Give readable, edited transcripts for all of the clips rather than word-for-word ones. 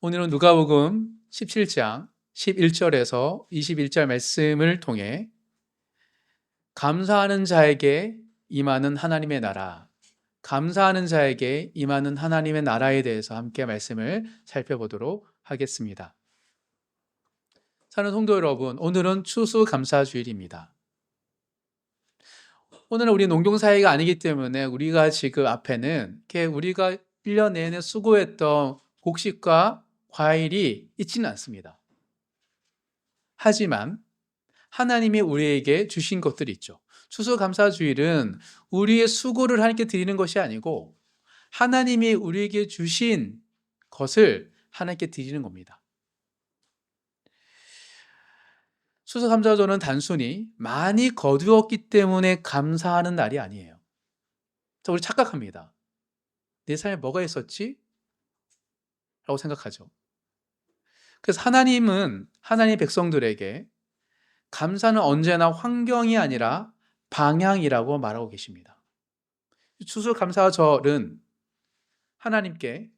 오늘은 누가복음 17장 11절에서 21절 말씀을 통해 감사하는 자에게 임하는 하나님의 나라, 감사하는 자에게 임하는 하나님의 나라에 대해서 함께 말씀을 살펴보도록 하겠습니다. 사랑하는 성도 여러분, 오늘은 추수감사주일입니다. 오늘은 우리 농경사회가 아니기 때문에 우리가 지금 앞에는 이렇게 우리가 1년 내내 수고했던 곡식과 과일이 있지는 않습니다. 하지만 하나님이 우리에게 주신 것들이 있죠. 추수감사주일은 우리의 수고를 하나님께 드리는 것이 아니고 하나님이 우리에게 주신 것을 하나님께 드리는 겁니다. 추수감사절은 단순히 많이 거두었기 때문에 감사하는 날이 아니에요. 우리 착각합니다. 내 삶에 뭐가 있었지? 라고 생각하죠. 그래서 하나님은 하나님 백성들에게 감사는 언제나 환경이 아니라 방향이라고 말하고 계십니다. 추수감사절은 하나님께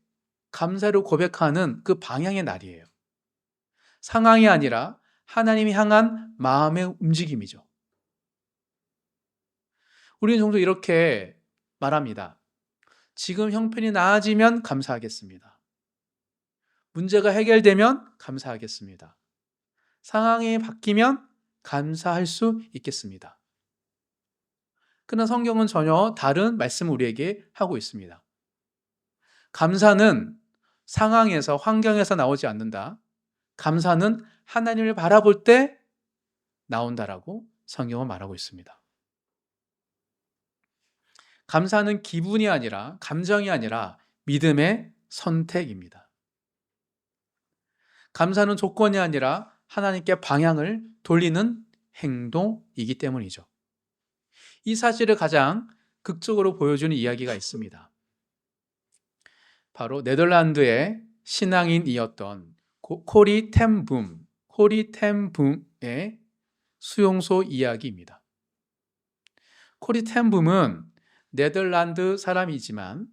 감사를 고백하는 그 방향의 날이에요. 상황이 아니라 하나님이 향한 마음의 움직임이죠. 우리는 종종 이렇게 말합니다. 지금 형편이 나아지면 감사하겠습니다. 문제가 해결되면 감사하겠습니다. 상황이 바뀌면 감사할 수 있겠습니다. 그러나 성경은 전혀 다른 말씀을 우리에게 하고 있습니다. 감사는 상황에서, 환경에서 나오지 않는다. 감사는 하나님을 바라볼 때 나온다라고 성경은 말하고 있습니다. 감사는 기분이 아니라, 감정이 아니라 믿음의 선택입니다. 감사는 조건이 아니라 하나님께 방향을 돌리는 행동이기 때문이죠. 이 사실을 가장 극적으로 보여주는 이야기가 있습니다. 바로 네덜란드의 신앙인이었던 코리 텐 붐의 수용소 이야기입니다. 코리 텐 붐은 네덜란드 사람이지만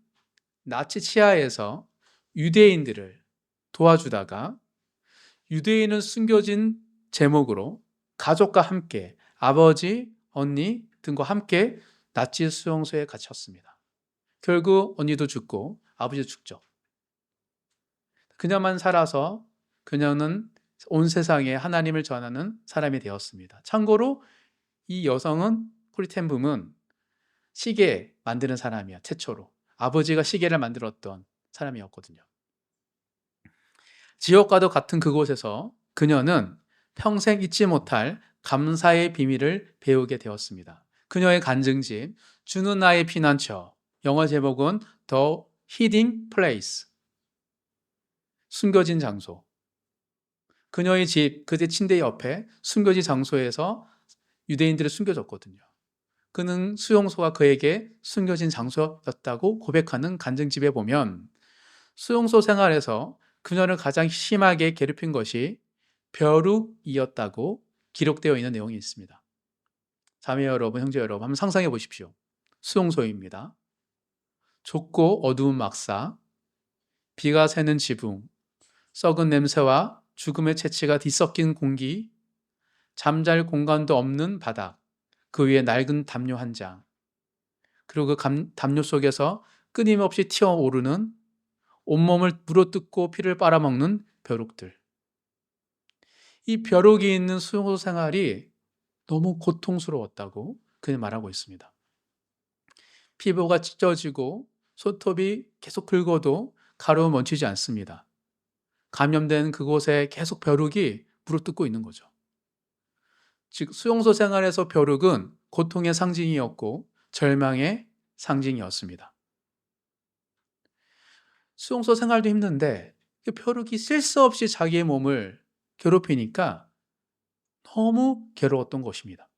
나치 치하에서 유대인들을 도와주다가 유대인은 숨겨진 제목으로 가족과 함께 아버지, 언니 등과 함께 나치 수용소에 갇혔습니다. 결국 언니도 죽고 아버지도 죽죠. 그녀만 살아서 그녀는 온 세상에 하나님을 전하는 사람이 되었습니다. 참고로 이 여성은 코리 텐 붐은 시계 만드는 사람이야, 최초로. 아버지가 시계를 만들었던 사람이었거든요. 지옥과도 같은 그곳에서 그녀는 평생 잊지 못할 감사의 비밀을 배우게 되었습니다. 그녀의 간증집, 주는 나의 피난처, 영어 제목은 The Hiding Place, 숨겨진 장소. 그녀의 집, 그대 침대 옆에 숨겨진 장소에서 유대인들이 숨겨졌거든요. 그는 수용소가 그에게 숨겨진 장소였다고 고백하는 간증집에 보면 수용소 생활에서 그녀를 가장 심하게 괴롭힌 것이 벼룩이었다고 기록되어 있는 내용이 있습니다. 자매 여러분, 형제 여러분, 한번 상상해 보십시오. 수용소입니다. 좁고 어두운 막사, 비가 새는 지붕, 썩은 냄새와 죽음의 채취가 뒤섞인 공기, 잠잘 공간도 없는 바닥, 그 위에 낡은 담요 한 장, 그리고 그 담요 속에서 끊임없이 튀어오르는 온몸을 물어뜯고 피를 빨아먹는 벼룩들. 이 벼룩이 있는 수용소 생활이 너무 고통스러웠다고 그는 말하고 있습니다. 피부가 찢어지고 손톱이 계속 긁어도 가려움 멈추지 않습니다. 감염된 그곳에 계속 벼룩이 물어뜯고 있는 거죠. 즉 수용소 생활에서 벼룩은 고통의 상징이었고 절망의 상징이었습니다. 수용소 생활도 힘든데 그 벼룩이 쓸 수 없이 자기의 몸을 괴롭히니까 너무 괴로웠던 것입니다.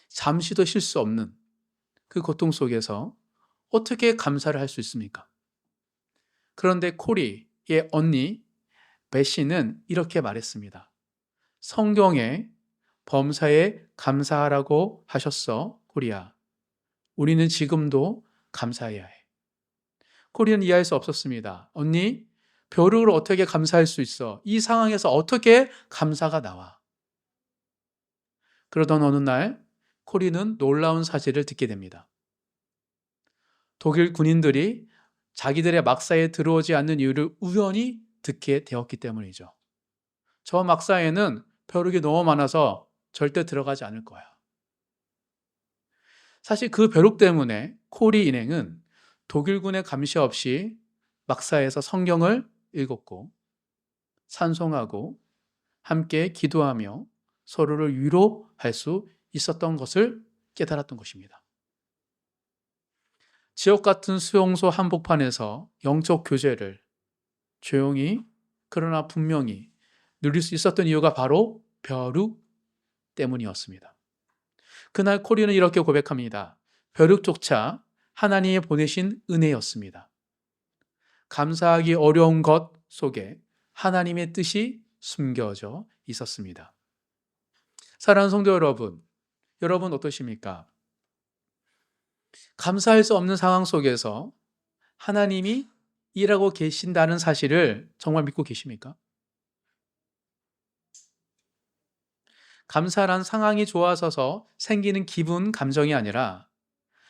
잠시도 쉴 수 없는 그 고통 속에서 어떻게 감사를 할 수 있습니까? 그런데 코리의 언니 베시는 이렇게 말했습니다. 성경에 범사에 감사하라고 하셨어, 코리야. 우리는 지금도 감사해야 해. 코리는 이해할 수 없었습니다. 언니, 벼룩을 어떻게 감사할 수 있어? 이 상황에서 어떻게 감사가 나와? 그러던 어느 날 코리는 놀라운 사실을 듣게 됩니다. 독일 군인들이 자기들의 막사에 들어오지 않는 이유를 우연히 듣게 되었기 때문이죠. 저 막사에는 벼룩이 너무 많아서 절대 들어가지 않을 거야. 사실 그 벼룩 때문에 코리 일행은 독일군의 감시 없이 막사에서 성경을 읽었고 찬송하고 함께 기도하며 서로를 위로할 수 있었던 것을 깨달았던 것입니다. 지옥 같은 수용소 한복판에서 영적 교제를 조용히 그러나 분명히 누릴 수 있었던 이유가 바로 벼룩 때문이었습니다. 그날 코리는 이렇게 고백합니다. 벼룩조차 하나님이 보내신 은혜였습니다. 감사하기 어려운 것 속에 하나님의 뜻이 숨겨져 있었습니다. 사랑하는 성도 여러분, 여러분 어떠십니까? 감사할 수 없는 상황 속에서 하나님이 일하고 계신다는 사실을 정말 믿고 계십니까? 감사란 상황이 좋아져서 생기는 기분, 감정이 아니라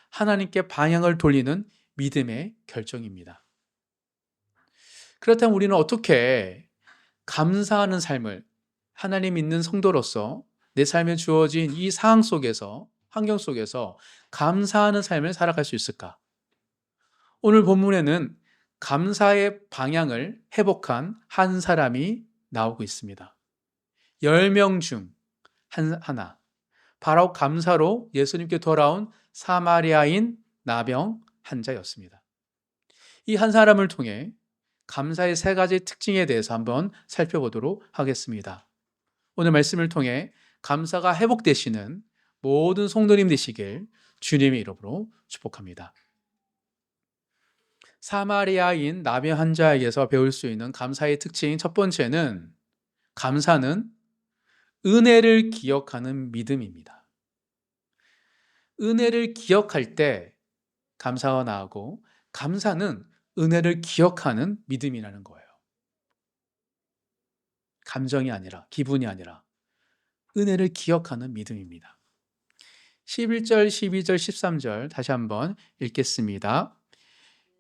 하나님께 방향을 돌리는 믿음의 결정입니다. 그렇다면 우리는 어떻게 감사하는 삶을 하나님 믿는 성도로서 내 삶에 주어진 이 상황 속에서, 환경 속에서 감사하는 삶을 살아갈 수 있을까? 오늘 본문에는 감사의 방향을 회복한 한 사람이 나오고 있습니다. 10명 중 하나, 바로 감사로 예수님께 돌아온 사마리아인 나병 환자였습니다. 이 한 사람을 통해 감사의 세 가지 특징에 대해서 한번 살펴보도록 하겠습니다. 오늘 말씀을 통해 감사가 회복되시는 모든 성도님 되시길 주님의 이름으로 축복합니다. 사마리아인 나병 환자에게서 배울 수 있는 감사의 특징 첫 번째는 감사는 은혜를 기억하는 믿음입니다. 은혜를 기억할 때 감사가 나오고 감사는 은혜를 기억하는 믿음이라는 거예요. 감정이 아니라, 기분이 아니라 은혜를 기억하는 믿음입니다. 11절, 12절, 13절 다시 한번 읽겠습니다.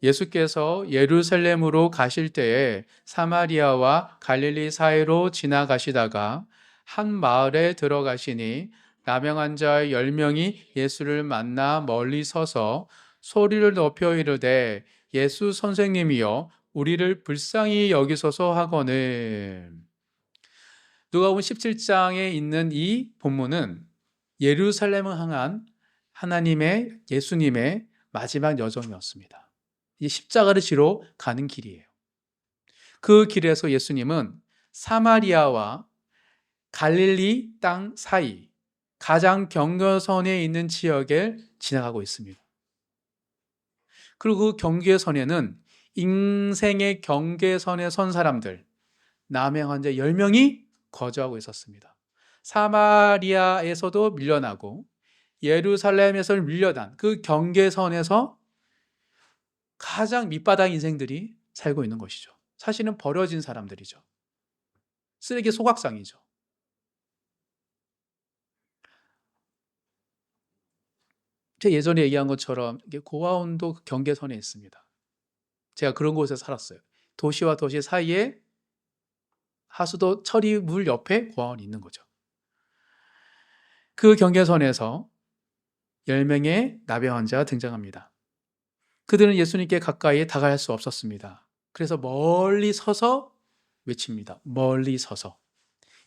예수께서 예루살렘으로 가실 때에 사마리아와 갈릴리 사이로 지나가시다가 한 마을에 들어가시니 나병 환자 10명이 예수를 만나 멀리 서서 소리를 높여 이르되 예수 선생님이여 우리를 불쌍히 여기소서 하거늘. 누가복음 17장에 있는 이 본문은 예루살렘을 향한 하나님의 예수님의 마지막 여정이었습니다. 이 십자가를 지러 가는 길이에요. 그 길에서 예수님은 사마리아와 갈릴리 땅 사이 가장 경계선에 있는 지역에 지나가고 있습니다. 그리고 그 경계선에는 인생의 경계선에 선 사람들, 나병 환자 10명이 거주하고 있었습니다. 사마리아에서도 밀려나고 예루살렘에서 밀려난 그 경계선에서 가장 밑바닥 인생들이 살고 있는 것이죠. 사실은 버려진 사람들이죠. 쓰레기 소각상이죠. 제가 예전에 얘기한 것처럼 고아원도 그 경계선에 있습니다. 제가 그런 곳에 살았어요. 도시와 도시 사이에 하수도 처리물 옆에 고아원이 있는 거죠. 그 경계선에서 10명의 나병 환자가 등장합니다. 그들은 예수님께 가까이 다가갈 수 없었습니다. 그래서 멀리 서서 외칩니다. 멀리 서서.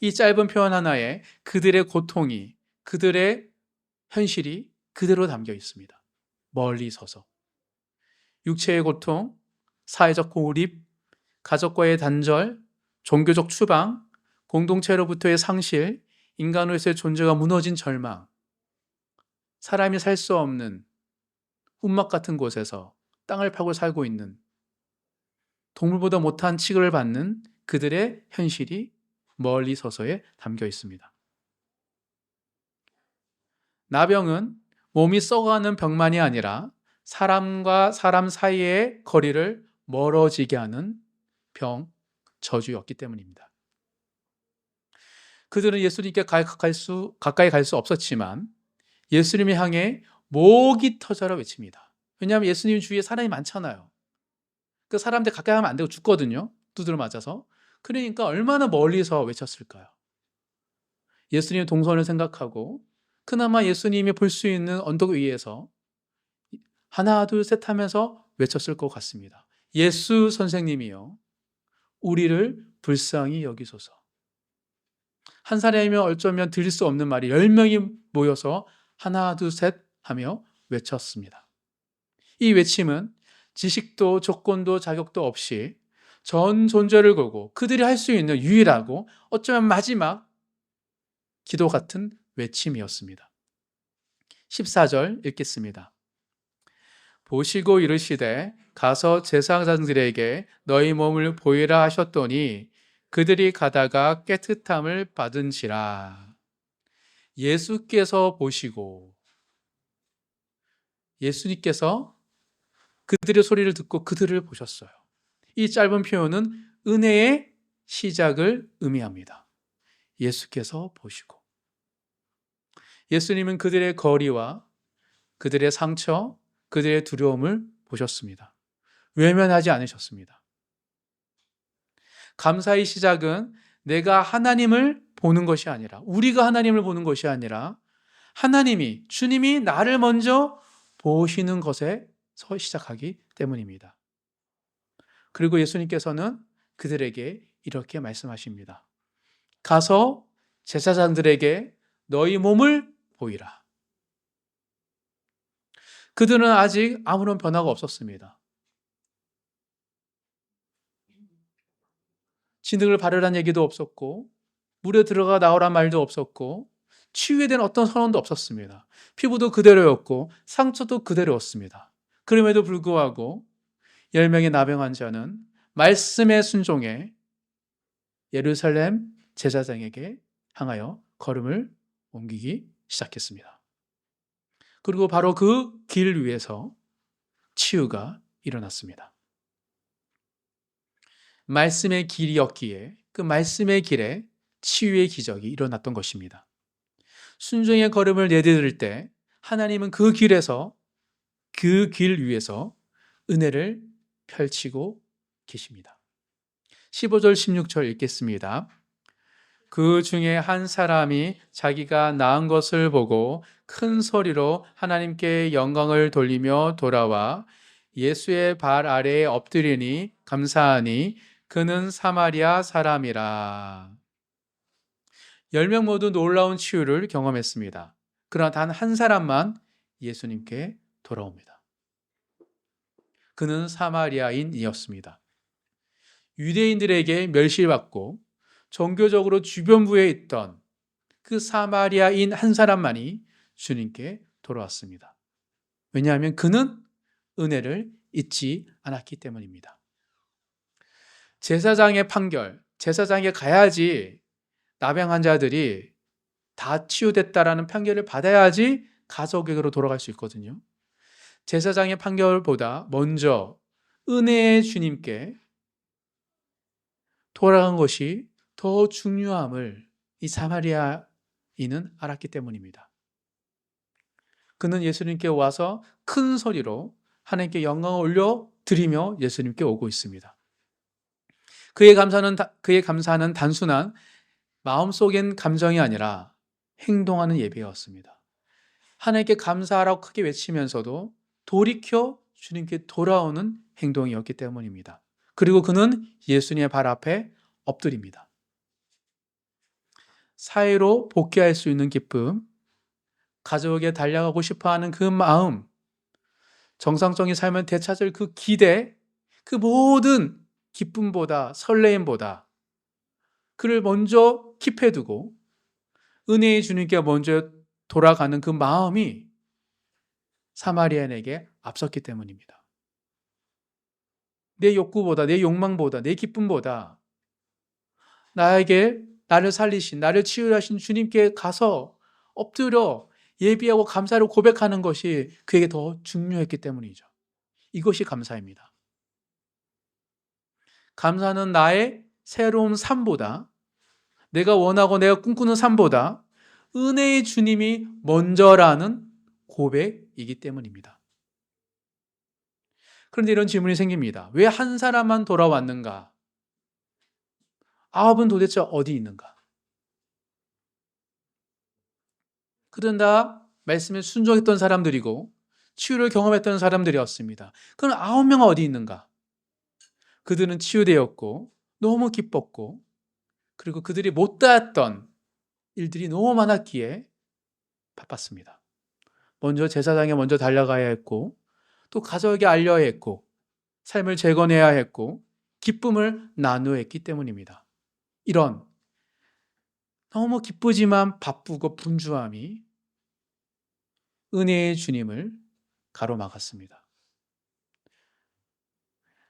이 짧은 표현 하나에 그들의 고통이, 그들의 현실이 그대로 담겨 있습니다. 멀리 서서. 육체의 고통, 사회적 고립, 가족과의 단절, 종교적 추방, 공동체로부터의 상실, 인간으로서의 존재가 무너진 절망, 사람이 살 수 없는 운막 같은 곳에서 땅을 파고 살고 있는 동물보다 못한 취급을 받는 그들의 현실이 멀리 서서에 담겨 있습니다. 나병은 몸이 썩어가는 병만이 아니라 사람과 사람 사이의 거리를 멀어지게 하는 병, 저주였기 때문입니다. 그들은 예수님께 가까이 갈 수 없었지만 예수님을 향해 목이 터져라 외칩니다. 왜냐하면 예수님 주위에 사람이 많잖아요. 그 사람들 가까이 하면 안 되고 죽거든요. 두드려 맞아서. 그러니까 얼마나 멀리서 외쳤을까요? 예수님의 동선을 생각하고 그나마 예수님이 볼 수 있는 언덕 위에서 하나 둘 셋 하면서 외쳤을 것 같습니다. 예수 선생님이여 우리를 불쌍히 여기소서. 한 사람이면 어쩌면 들릴 수 없는 말이 10명이 모여서 하나 둘 셋 하며 외쳤습니다. 이 외침은 지식도 조건도 자격도 없이 전 존재를 걸고 그들이 할 수 있는 유일하고 어쩌면 마지막 기도 같은 외침이었습니다. 14절 읽겠습니다. 보시고 이르시되 가서 제사장들에게 너희 몸을 보이라 하셨더니 그들이 가다가 깨끗함을 받은지라. 예수께서 보시고 예수님께서 그들의 소리를 듣고 그들을 보셨어요. 이 짧은 표현은 은혜의 시작을 의미합니다. 예수께서 보시고 예수님은 그들의 거리와 그들의 상처, 그들의 두려움을 보셨습니다. 외면하지 않으셨습니다. 감사의 시작은 내가 하나님을 보는 것이 아니라 우리가 하나님을 보는 것이 아니라 하나님이 주님이 나를 먼저 보시는 것에서 시작하기 때문입니다. 그리고 예수님께서는 그들에게 이렇게 말씀하십니다. 가서 제사장들에게 너희 몸을 보이라. 그들은 아직 아무런 변화가 없었습니다. 진흙을 바르란 얘기도 없었고 물에 들어가 나오란 말도 없었고 치유에 대한 어떤 선언도 없었습니다. 피부도 그대로였고 상처도 그대로였습니다. 그럼에도 불구하고 10명의 나병 환자는 말씀에 순종해 예루살렘 제사장에게 향하여 걸음을 옮기기 시작했습니다. 그리고 바로 그 길 위에서 치유가 일어났습니다. 말씀의 길이었기에 그 말씀의 길에 치유의 기적이 일어났던 것입니다. 순종의 걸음을 내디딜 때 하나님은 그 길에서 그 길 위에서 은혜를 펼치고 계십니다. 15절 16절 읽겠습니다. 그 중에 한 사람이 자기가 낳은 것을 보고 큰 소리로 하나님께 영광을 돌리며 돌아와 예수의 발 아래에 엎드리니 감사하니 그는 사마리아 사람이라. 10명 모두 놀라운 치유를 경험했습니다. 그러나 단 한 사람만 예수님께 돌아옵니다. 그는 사마리아인이었습니다. 유대인들에게 멸시받고 종교적으로 주변부에 있던 그 사마리아인 한 사람만이 주님께 돌아왔습니다. 왜냐하면 그는 은혜를 잊지 않았기 때문입니다. 제사장의 판결, 제사장에 가야지 나병 환자들이 다 치유됐다라는 판결을 받아야지 가족에게로 돌아갈 수 있거든요. 제사장의 판결보다 먼저 은혜의 주님께 돌아간 것이 더 중요함을 이 사마리아인은 알았기 때문입니다. 그는 예수님께 와서 큰 소리로 하나님께 영광을 올려 드리며 예수님께 오고 있습니다. 그의 감사는 단순한 마음속엔 감정이 아니라 행동하는 예배였습니다. 하나님께 감사하라고 크게 외치면서도 돌이켜 주님께 돌아오는 행동이었기 때문입니다. 그리고 그는 예수님의 발 앞에 엎드립니다. 사회로 복귀할 수 있는 기쁨, 가족에게 달려가고 싶어하는 그 마음, 정상적인 삶을 되찾을 그 기대, 그 모든 기쁨보다 설레임보다 그를 먼저 킵해두고 은혜의 주님께 먼저 돌아가는 그 마음이 사마리아인에게 앞섰기 때문입니다. 내 욕구보다, 내 욕망보다, 내 기쁨보다 나를 살리신, 나를 치유하신 주님께 가서 엎드려 예비하고 감사를 고백하는 것이 그에게 더 중요했기 때문이죠. 이것이 감사입니다. 감사는 나의 새로운 삶보다, 내가 원하고 내가 꿈꾸는 삶보다 은혜의 주님이 먼저라는 고백이기 때문입니다. 그런데 이런 질문이 생깁니다. 왜 한 사람만 돌아왔는가? 9은 도대체 어디 있는가? 그들은 다 말씀에 순종했던 사람들이고 치유를 경험했던 사람들이었습니다. 그럼 9명은 어디 있는가? 그들은 치유되었고 너무 기뻤고, 그리고 그들이 못다했던 일들이 너무 많았기에 바빴습니다. 먼저 제사장에 먼저 달려가야 했고, 또 가족에게 알려야 했고, 삶을 재건해야 했고, 기쁨을 나누어야 했기 때문입니다. 이런 너무 기쁘지만 바쁘고 분주함이 은혜의 주님을 가로막았습니다.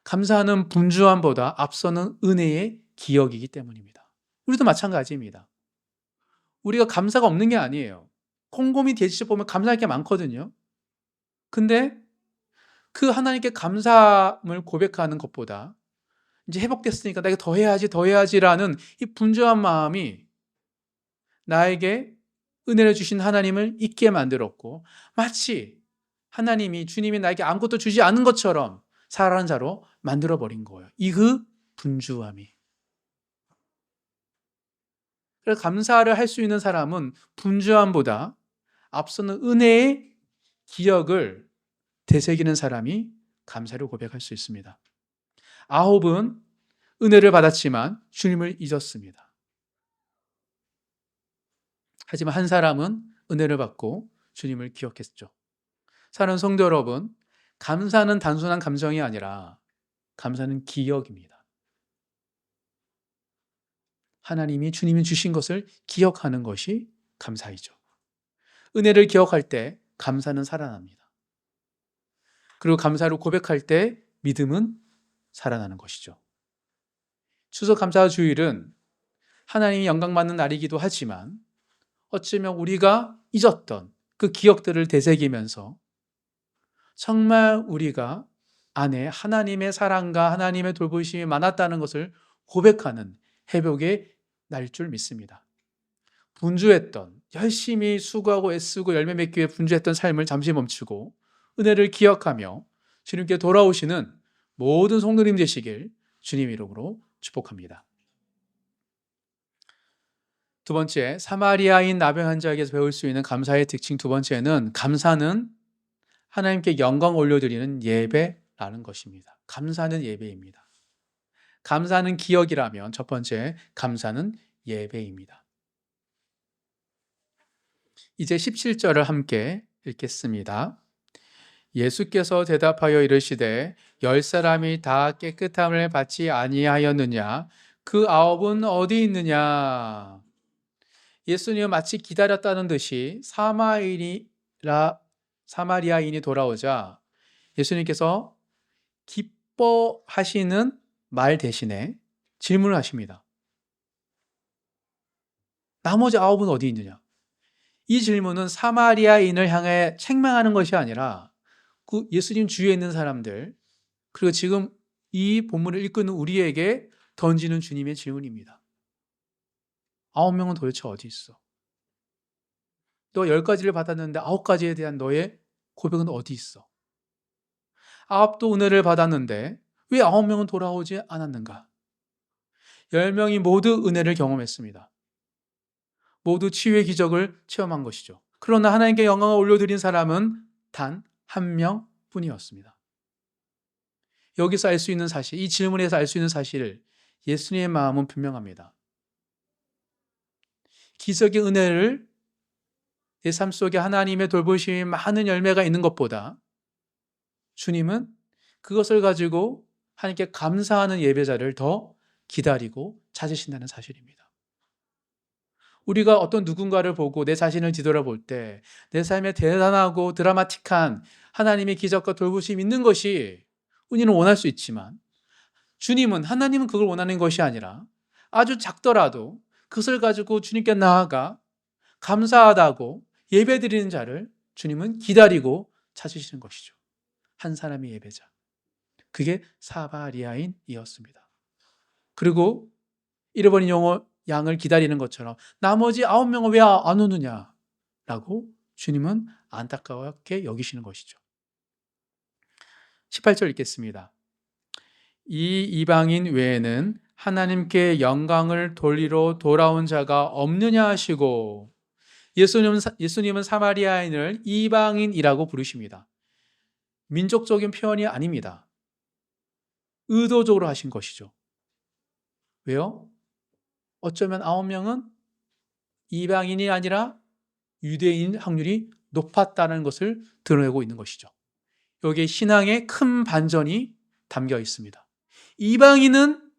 감사하는 분주함보다 앞서는 은혜의 기억이기 때문입니다. 우리도 마찬가지입니다. 우리가 감사가 없는 게 아니에요. 곰곰이 되짚어보면 감사할 게 많거든요. 근데 그 하나님께 감사함을 고백하는 것보다 이제 회복됐으니까 내가 더 해야지, 더 해야지라는 이 분주한 마음이 나에게 은혜를 주신 하나님을 잊게 만들었고, 마치 하나님이, 주님이 나에게 아무것도 주지 않은 것처럼 살아가는 자로 만들어버린 거예요. 이 그 분주함이. 그래서 감사를 할 수 있는 사람은 분주함보다 앞서는 은혜의 기억을 되새기는 사람이 감사를 고백할 수 있습니다. 9은 은혜를 받았지만 주님을 잊었습니다. 하지만 한 사람은 은혜를 받고 주님을 기억했죠. 사랑하는 성도 여러분, 감사는 단순한 감정이 아니라 감사는 기억입니다. 하나님이, 주님이 주신 것을 기억하는 것이 감사이죠. 은혜를 기억할 때 감사는 살아납니다. 그리고 감사를 고백할 때 믿음은 살아나는 것이죠. 추수감사 주일은 하나님이 영광받는 날이기도 하지만, 어쩌면 우리가 잊었던 그 기억들을 되새기면서 정말 우리가 안에 하나님의 사랑과 하나님의 돌보심이 많았다는 것을 고백하는 회복의 날 줄 믿습니다. 분주했던, 열심히 수고하고 애쓰고 열매 맺기 위해 분주했던 삶을 잠시 멈추고 은혜를 기억하며 주님께 돌아오시는 모든 성도님 되시길 주님 이름으로 축복합니다. 두 번째, 사마리아인 나병 환자에게서 배울 수 있는 감사의 특징 두 번째는, 감사는 하나님께 영광 올려드리는 예배라는 것입니다. 감사는 예배입니다. 감사는 기억이라면 첫 번째, 감사는 예배입니다. 이제 17절을 함께 읽겠습니다. 예수께서 대답하여 이르시되 10사람이 다 깨끗함을 받지 아니하였느냐? 그 9은 어디 있느냐? 예수님은 마치 기다렸다는 듯이 사마리아인이 돌아오자 예수님께서 기뻐하시는 말 대신에 질문을 하십니다. 나머지 9은 어디 있느냐? 이 질문은 사마리아인을 향해 책망하는 것이 아니라 그 예수님 주위에 있는 사람들, 그리고 지금 이 본문을 읽고 있는 우리에게 던지는 주님의 질문입니다. 9명은 도대체 어디 있어? 너 10가지를 받았는데 9가지에 대한 너의 고백은 어디 있어? 9도 은혜를 받았는데 왜 9명은 돌아오지 않았는가? 10명이 모두 은혜를 경험했습니다. 모두 치유의 기적을 체험한 것이죠. 그러나 하나님께 영광을 올려드린 사람은 단 한 명뿐이었습니다. 여기서 알 수 있는 사실, 이 질문에서 알 수 있는 사실, 예수님의 마음은 분명합니다. 기적의 은혜를 내 삶 속에 하나님의 돌보심이 많은 열매가 있는 것보다 주님은 그것을 가지고 하나님께 감사하는 예배자를 더 기다리고 찾으신다는 사실입니다. 우리가 어떤 누군가를 보고 내 자신을 뒤돌아볼 때 내 삶에 대단하고 드라마틱한 하나님의 기적과 돌보심이 있는 것이 우리는 원할 수 있지만, 하나님은 그걸 원하는 것이 아니라 아주 작더라도 그것을 가지고 주님께 나아가 감사하다고 예배드리는 자를 주님은 기다리고 찾으시는 것이죠. 한 사람의 예배자. 그게 사마리아인이었습니다. 그리고 잃어버린 양을 기다리는 것처럼 나머지 9명은 왜 안 오느냐 라고 주님은 안타깝게 여기시는 것이죠. 18절 읽겠습니다. 이 이방인 외에는 하나님께 영광을 돌리러 돌아온 자가 없느냐 하시고, 예수님은 사마리아인을 이방인이라고 부르십니다. 민족적인 표현이 아닙니다. 의도적으로 하신 것이죠. 왜요? 어쩌면 9명은 이방인이 아니라 유대인 확률이 높았다는 것을 드러내고 있는 것이죠. 여기에 신앙의 큰 반전이 담겨 있습니다. 이방인은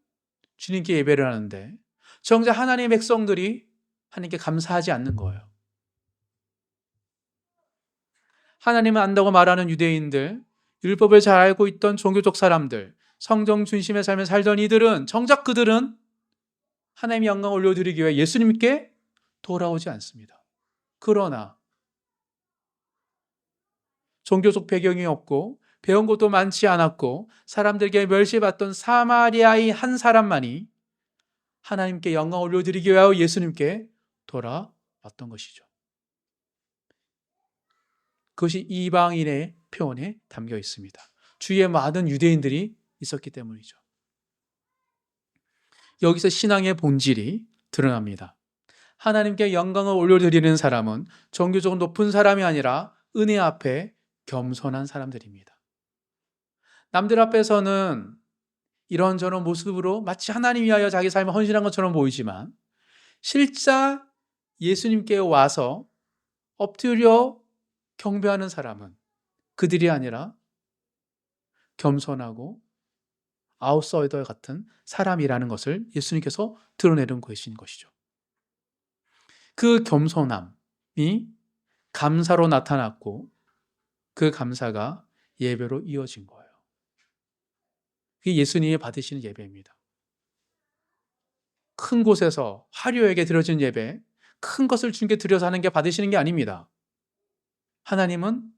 주님께 예배를 하는데 정작 하나님의 백성들이 하나님께 감사하지 않는 거예요. 하나님을 안다고 말하는 유대인들, 율법을 잘 알고 있던 종교적 사람들, 성경 중심의 삶을 살던 이들은 정작 그들은 하나님의 영광을 올려드리기 위해 예수님께 돌아오지 않습니다. 그러나 종교적 배경이 없고 배운 것도 많지 않았고 사람들에게 멸시받던 사마리아인 한 사람만이 하나님께 영광 올려드리기 위하여 예수님께 돌아왔던 것이죠. 그것이 이방인의 표현에 담겨 있습니다. 주위에 많은 유대인들이 있었기 때문이죠. 여기서 신앙의 본질이 드러납니다. 하나님께 영광을 올려드리는 사람은 종교적으로 높은 사람이 아니라 은혜 앞에 겸손한 사람들입니다. 남들 앞에서는 이런저런 모습으로 마치 하나님 위하여 자기 삶을 헌신한 것처럼 보이지만 실제 예수님께 와서 엎드려 경배하는 사람은 그들이 아니라 겸손하고 아웃사이더 같은 사람이라는 것을 예수님께서 드러내는 것이죠. 그 겸손함이 감사로 나타났고 그 감사가 예배로 이어진 거예요. 그게 예수님이 받으시는 예배입니다. 큰 곳에서 화려하게 드려진 예배, 큰 것을 주님께 드려서 하는 게 받으시는 게 아닙니다. 하나님은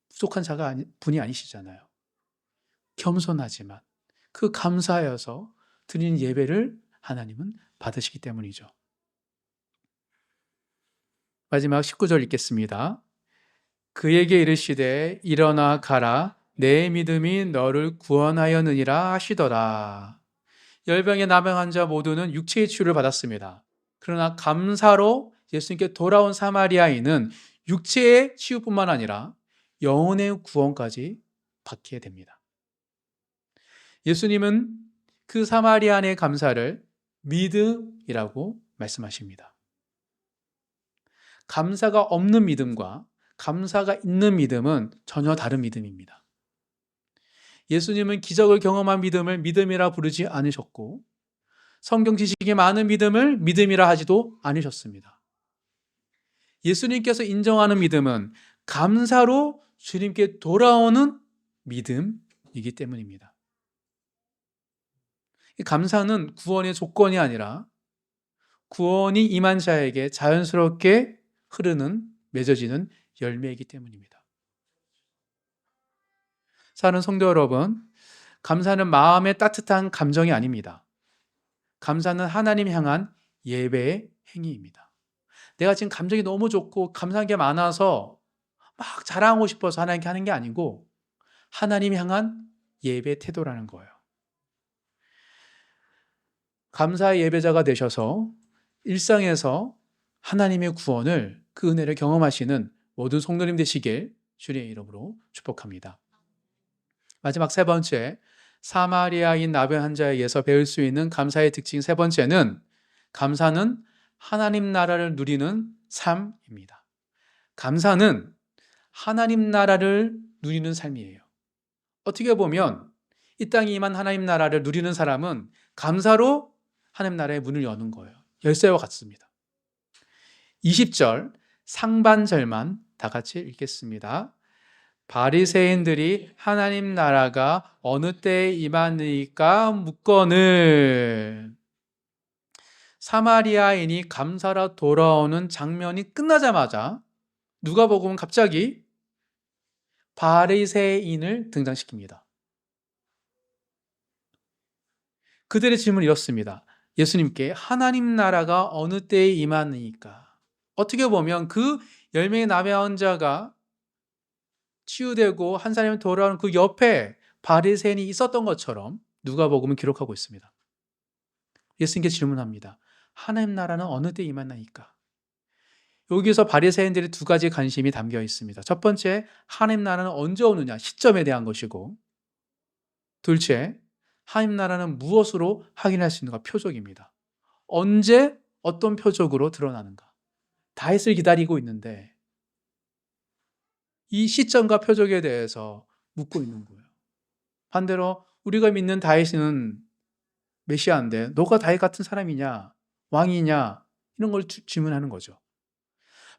부족한 분이 아니시잖아요. 겸손하지만 그 감사하여서 드리는 예배를 하나님은 받으시기 때문이죠. 마지막 19절 읽겠습니다. 그에게 이르시되 일어나 가라 내 믿음이 너를 구원하였느니라 하시더라. 열병의 남은 환자 모두는 육체의 치유를 받았습니다. 그러나 감사로 예수님께 돌아온 사마리아인은 육체의 치유뿐만 아니라 영혼의 구원까지 받게 됩니다. 예수님은 그 사마리아인의 감사를 믿음이라고 말씀하십니다. 감사가 없는 믿음과 감사가 있는 믿음은 전혀 다른 믿음입니다. 예수님은 기적을 경험한 믿음을 믿음이라 부르지 않으셨고 성경 지식이 많은 믿음을 믿음이라 하지도 않으셨습니다. 예수님께서 인정하는 믿음은 감사로 주님께 돌아오는 믿음이기 때문입니다. 감사는 구원의 조건이 아니라 구원이 임한 자에게 자연스럽게 흐르는 맺어지는 열매이기 때문입니다. 사랑하는 성도 여러분, 감사는 마음의 따뜻한 감정이 아닙니다. 감사는 하나님 향한 예배의 행위입니다. 내가 지금 감정이 너무 좋고 감사한 게 많아서 막 자랑하고 싶어서 하나님께 하는 게 아니고 하나님 향한 예배 태도라는 거예요. 감사의 예배자가 되셔서 일상에서 하나님의 구원을, 그 은혜를 경험하시는 모든 성도님 되시길 주님의 이름으로 축복합니다. 마지막 세 번째, 사마리아인 나병 환자에게서 배울 수 있는 감사의 특징 세 번째는 감사는 하나님 나라를 누리는 삶입니다. 감사는 하나님 나라를 누리는 삶이에요. 어떻게 보면 이 땅에 임한 하나님 나라를 누리는 사람은 감사로 하나님 나라의 문을 여는 거예요. 열쇠와 같습니다. 20절 상반절만 다 같이 읽겠습니다. 바리새인들이 하나님 나라가 어느 때에 임하니까 묻거늘. 사마리아인이 감사라 돌아오는 장면이 끝나자마자 누가복음은 갑자기 바리새인을 등장시킵니다. 그들의 질문은 이렇습니다. 예수님께 하나님 나라가 어느 때에 임하니까? 어떻게 보면 그 10명의 나병 환자가 치유되고 한 사람이 돌아오는 그 옆에 바리새인이 있었던 것처럼 누가복음은 기록하고 있습니다. 예수님께 질문합니다. 하나님 나라는 어느 때 임하나이까? 여기서 바리새인들의 두 가지 관심이 담겨 있습니다. 첫 번째, 하나님 나라는 언제 오느냐, 시점에 대한 것이고, 둘째, 하나님 나라는 무엇으로 확인할 수 있는가, 표적입니다. 언제 어떤 표적으로 드러나는가. 다윗을 기다리고 있는데 이 시점과 표적에 대해서 묻고 있는 거예요. 반대로 우리가 믿는 다윗은 메시아인데 너가 다윗 같은 사람이냐, 왕이냐, 이런 걸 질문하는 거죠.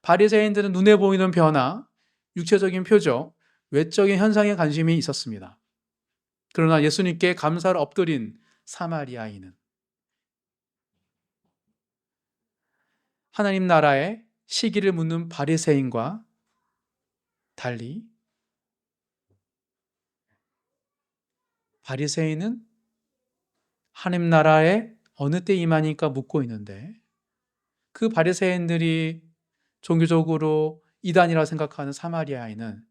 바리새인들은 눈에 보이는 변화, 육체적인 표적, 외적인 현상에 관심이 있었습니다. 그러나 예수님께 감사를 엎드린 사마리아인은 하나님 나라의 시기를 묻는 바리새인과 달리 바리새인은 하나님 나라에 어느 때 임하니까 묻고 있는데, 그 바리새인들이 종교적으로 이단이라고 생각하는 사마리아인은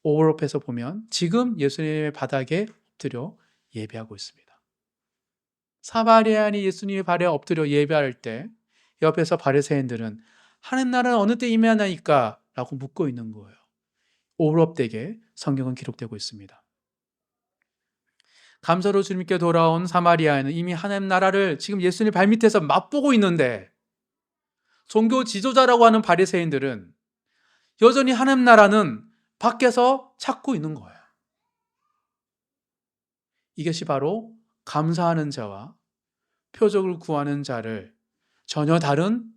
오버랩해서 보면 지금 예수님의 바닥에 엎드려 예배하고 있습니다. 사마리아인이 예수님의 발에 엎드려 예배할 때 옆에서 바리새인들은 하나님 나라는 어느 때 임하나이까? 라고 묻고 있는 거예요. 오버랩되게 성경은 기록되고 있습니다. 감사로 주님께 돌아온 사마리아인은 이미 하나님 나라를 지금 예수님 발밑에서 맛보고 있는데, 종교 지도자라고 하는 바리새인들은 여전히 하나님 나라는 밖에서 찾고 있는 거예요. 이것이 바로 감사하는 자와 표적을 구하는 자를 전혀 다른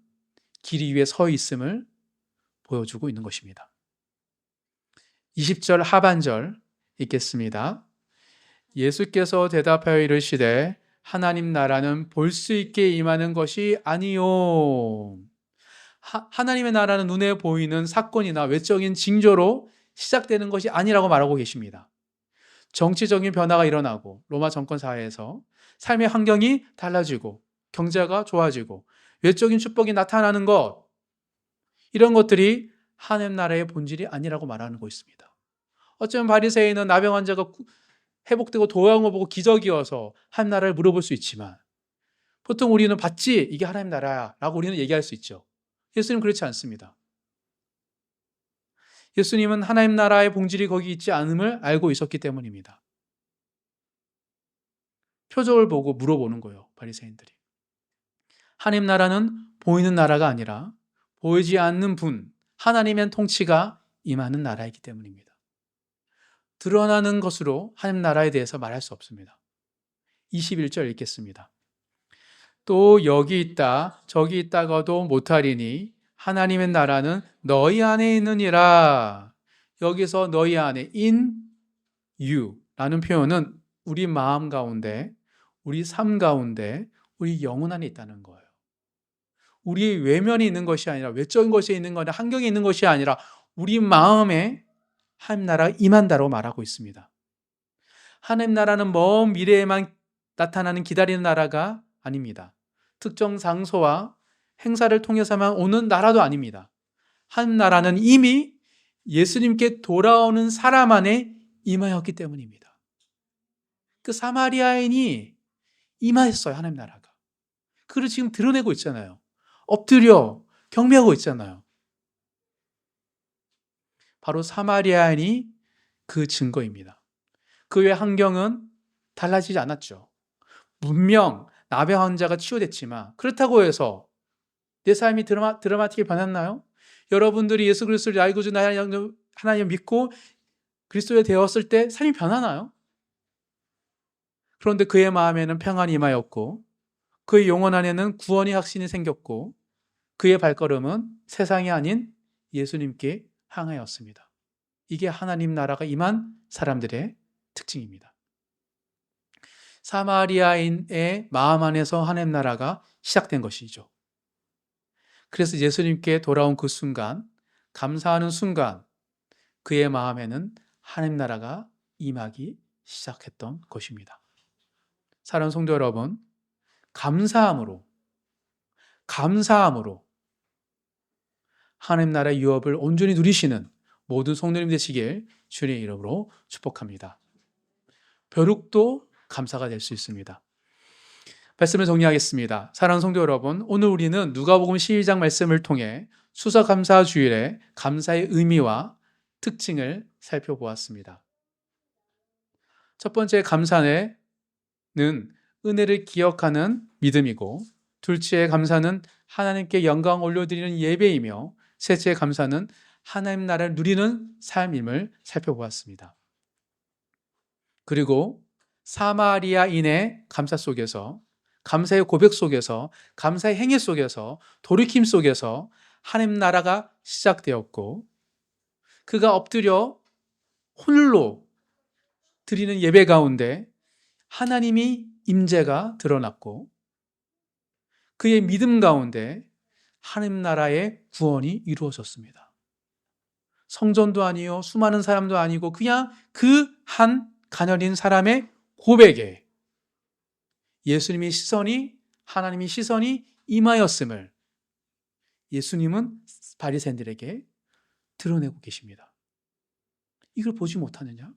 길 위에 서 있음을 보여주고 있는 것입니다. 20절 하반절 읽겠습니다. 예수께서 대답하여 이르시되 하나님 나라는 볼 수 있게 임하는 것이 아니요. 하나님의 나라는 눈에 보이는 사건이나 외적인 징조로 시작되는 것이 아니라고 말하고 계십니다. 정치적인 변화가 일어나고 로마 정권 사회에서 삶의 환경이 달라지고 경제가 좋아지고 외적인 축복이 나타나는 것, 이런 것들이 하나님 나라의 본질이 아니라고 말하는 거 있습니다. 어쩌면 바리새인은 나병 환자가 회복되고 도양을 보고 기적이어서 하나님 나라를 물어볼 수 있지만, 보통 우리는 봤지? 이게 하나님 나라야 라고 우리는 얘기할 수 있죠. 예수님은 그렇지 않습니다. 예수님은 하나님 나라의 본질이 거기 있지 않음을 알고 있었기 때문입니다. 표적을 보고 물어보는 거예요, 바리새인들이. 하나님 나라는 보이는 나라가 아니라 보이지 않는 분, 하나님의 통치가 임하는 나라이기 때문입니다. 드러나는 것으로 하나님 나라에 대해서 말할 수 없습니다. 21절 읽겠습니다. 또 여기 있다 저기 있다가도 못하리니 하나님의 나라는 너희 안에 있느니라. 여기서 너희 안에 in you 라는 표현은 우리 마음 가운데, 우리 삶 가운데, 우리 영혼 안에 있다는 거예요. 우리 외면이 있는 것이 아니라, 외적인 것이 있는 거나 환경에 있는 것이 아니라 우리 마음에 하나님 나라가 임한다고 말하고 있습니다. 하나님 나라는 먼 미래에만 나타나는 기다리는 나라가 아닙니다. 특정 장소와 행사를 통해서만 오는 나라도 아닙니다. 하나님 나라는 이미 예수님께 돌아오는 사람 안에 임하였기 때문입니다. 그 사마리아인이 임하였어요, 하나님 나라가. 그걸 지금 드러내고 있잖아요. 엎드려 경배하고 있잖아요. 바로 사마리아인이 그 증거입니다. 그의 환경은 달라지지 않았죠. 분명 나병 환자가 치유됐지만 그렇다고 해서 내 삶이 드라마틱하게 변했나요? 여러분들이 예수 그리스도를 알고 주 하나님 믿고 그리스도에 되었을 때 삶이 변하나요? 그런데 그의 마음에는 평안이 임하였고 그의 영혼 안에는 구원의 확신이 생겼고 그의 발걸음은 세상이 아닌 예수님께 향하였습니다. 이게 하나님 나라가 임한 사람들의 특징입니다. 사마리아인의 마음 안에서 하나님 나라가 시작된 것이죠. 그래서 예수님께 돌아온 그 순간, 감사하는 순간, 그의 마음에는 하나님 나라가 임하기 시작했던 것입니다. 사랑하는 성도 여러분, 감사함으로 하나님 나라의 유업을 온전히 누리시는 모든 성도님 되시길 주님의 이름으로 축복합니다. 벼룩도 감사가 될 수 있습니다. 말씀을 정리하겠습니다. 사랑하는 성도 여러분, 오늘 우리는 누가복음 12장 말씀을 통해 추수감사 주일의 감사의 의미와 특징을 살펴보았습니다. 첫 번째 감사는 은혜를 기억하는 믿음이고, 둘째 감사는 하나님께 영광 올려드리는 예배이며, 셋째 감사는 하나님 나라를 누리는 삶임을 살펴보았습니다. 그리고 사마리아인의 감사 속에서, 감사의 고백 속에서, 감사의 행위 속에서, 돌이킴 속에서 하나님 나라가 시작되었고, 그가 엎드려 홀로 드리는 예배 가운데 하나님이 임재가 드러났고, 그의 믿음 가운데 하나님 나라의 구원이 이루어졌습니다. 성전도 아니요, 수많은 사람도 아니고 그냥 그 한 가녀린 사람의 고백에 예수님의 시선이, 하나님의 시선이 임하였음을 예수님은 바리새인들에게 드러내고 계십니다. 이걸 보지 못하느냐?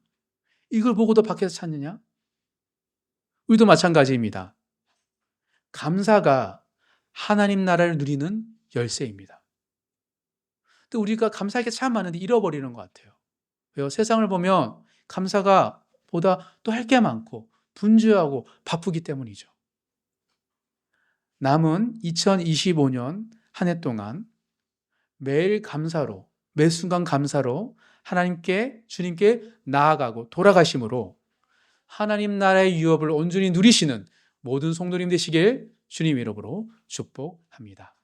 이걸 보고도 밖에서 찾느냐? 우리도 마찬가지입니다. 감사가 하나님 나라를 누리는 열쇠입니다. 또 우리가 감사할 게 참 많은데 잃어버리는 것 같아요. 왜요? 세상을 보면 감사가 보다 또 할 게 많고 분주하고 바쁘기 때문이죠. 남은 2025년 한 해 동안 매일 감사로, 매 순간 감사로 하나님께, 주님께 나아가고 돌아가심으로 하나님 나라의 유업을 온전히 누리시는 모든 성도님 되시길 주님 이름으로 축복합니다.